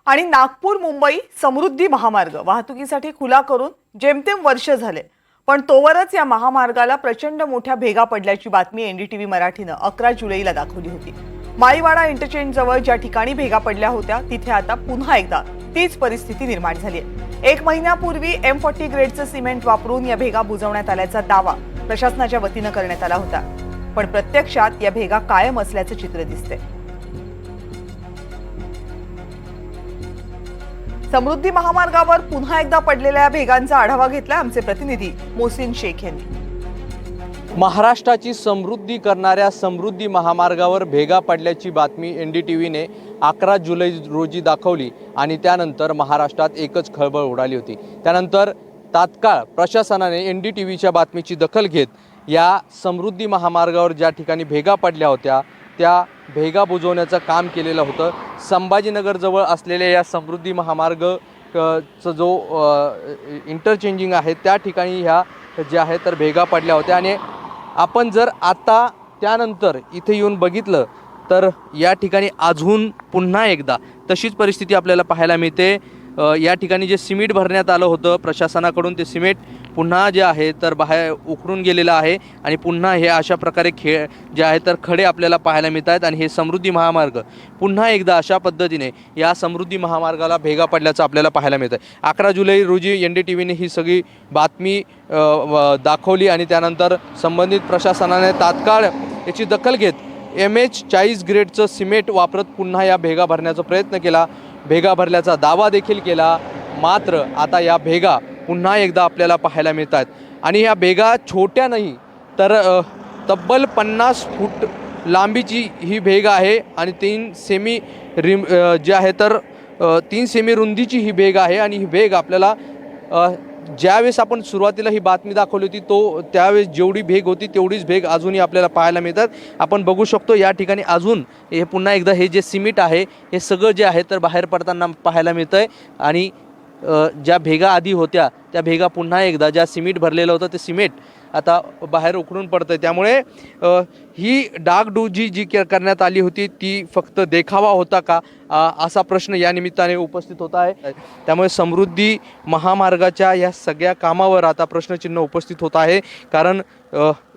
आणि नागपूर मुंबई समृद्धी महामार्ग वाहतुकीसाठी खुला करून जेमतेम वर्ष झाले, पण तोवरच या महामार्गाला प्रचंड मोठ्या भेगा पडल्याची बातमी एनडीटीव्ही मराठीने 11 जुलैला दाखवली होती। माळीवाडा इंटरचेंज जवळ ज्या ठिकाणी भेगा पडल्या होत्या तिथे आता पुन्हा एकदा तीच परिस्थिती निर्माण झाली आहे। 1 महिन्यापूर्वी M40 ग्रेडचं सिमेंट वापरून या भेगा बुजवण्यात आल्याचा दावा प्रशासनाच्या वतीने करण्यात आला होता, पण प्रत्यक्षात या भेगा कायम असल्याचे चित्र दिसते। समृद्धी महामार्गावर पुन्हा एकदा पडलेल्या भेगांचा आढावा घेतला आमचे प्रतिनिधी मोहसिन शेख यांनी। महाराष्ट्राची समृद्धी करणाऱ्या समृद्धी महामार्गावर भेगा पडल्याची बातमी एनडीटीव्हीने 11 जुलै रोजी दाखवली आणि त्यानंतर महाराष्ट्रात एकच खळबळ उडाली होती। त्यानंतर तात्काळ प्रशासनाने एनडीटीव्हीच्या बातमीची दखल घेत या समृद्धी महामार्गावर ज्या ठिकाणी भेगा पडल्या होत्या त्या भेगा बुजवण्याचं काम केलेलं होतं। संभाजीनगरजवळ असलेल्या या समृद्धी महामार्ग चा जो इंटरचेंजिंग आहे त्या ठिकाणी ह्या जे आहे तर भेगा पडल्या होत्या आणि आपण जर आता त्यानंतर इथे येऊन बघितलं तर या ठिकाणी अजून पुन्हा एकदा तशीच परिस्थिती आपल्याला पाहायला मिळते। या ठिकाणी जे सिमेंट भरण्यात आलं होतं प्रशासनाकडून ते सिमेंट पुन्हा जे आहे तर बाहेर उखडून गेलेलं आहे आणि पुन्हा हे अशा प्रकारे जे आहे तर खडे आपल्याला पाहायला मिळतात आणि हे समृद्धी महामार्ग पुन्हा एकदा अशा पद्धतीने या समृद्धी महामार्गाला भेगा पडल्याचं आपल्याला पाहायला मिळतं। 11 जुलै रोजी एनडीटीव्हीने ही सगळी बातमी दाखवली आणि त्यानंतर संबंधित प्रशासनाने तात्काळ याची दखल घेत MH40 ग्रेडचं सिमेंट वापरत पुन्हा या भेगा भरण्याचा प्रयत्न केला, भेगा भरल्याचा दावा देखील केला। मात्र आता या भेगा पुन्हा एकदा आपल्याला पाहायला मिळतात आणि या भेगा छोट्या नाही तर तब्बल 50 फूट लांबीची ही भेग आहे आणि 3 सेमी जे आहे तर 3 सेमी रुंदीची ही भेग आहे आणि ही भेग आपल्याला ज्यावेळेस आपण सुरुवातीला ही बातमी दाखवली होती त्यावेळेस जेवढी भेग होती तेवढीच भेग अजूनही आपल्याला पाहायला मिळतात। आपण बघू शकतो या ठिकाणी अजून हे पुन्हा एकदा हे जे सिमेंट आहे हे सगळं जे आहे तर बाहेर पडताना पाहायला मिळतंय आणि ज्या भेगा आधी होत्या त्या भेगा पुन्हा एकदा ज्या सिमेंट भरलेलं होतं ते सिमेंट आता बाहेर उखडून पडतं। त्यामुळे ही डागडुजी जी करण्यात आली होती ती फक्त देखावा होता का असा प्रश्न या निमित्ताने उपस्थित होत आहे। त्यामुळे समृद्धी महामार्गाच्या या सगळ्या कामावर आता प्रश्नचिन्ह उपस्थित होत आहे, कारण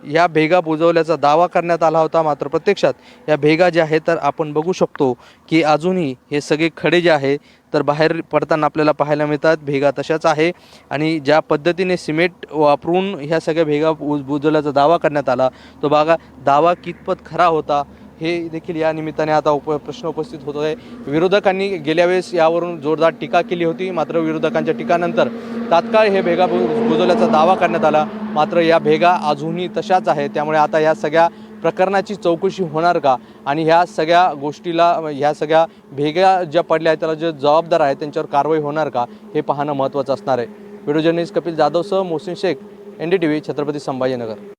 या भेगा बुजवल्याचा दावा करण्यात आला होता, मात्र प्रत्यक्षात या भेगा ज्या आहेत तर आपण बघू शकतो की अजूनही हे सगळे खडे जे आहे तर बाहेर पडताना आपल्याला पाहायला मिळतात। भेगा तशाच आहे आणि ज्या पद्धतीने सिमेंट वापरून ह्या सगळ्या भेगा बुजवल्याचा दावा करण्यात आला तो बघा दावा कितपत खरा होता हे देखील या निमित्ताने आता प्रश्न उपस्थित होत आहे। विरोधकांनी गेल्या वेळेस यावरून जोरदार टीका केली होती, मात्र विरोधकांच्या टीकानंतर तात्काळ हे भेगा बुजवल्याचा दावा करण्यात आला, मात्र या भेगा अजूनही तशाच आहे। त्यामुळे आता या सगळ्या प्रकरणाची चौकशी होणार का आणि ह्या सगळ्या गोष्टीला ह्या सगळ्या भेगा ज्या पडल्या आहेत त्याला जे जबाबदार आहेत त्यांच्यावर कारवाई होणार का हे पाहणं महत्त्वाचं असणार आहे। व्हिडिओ जर्नलिस्ट कपिल जाधवसह मोहसिन शेख, एनडीटीव्ही, छत्रपती संभाजीनगर।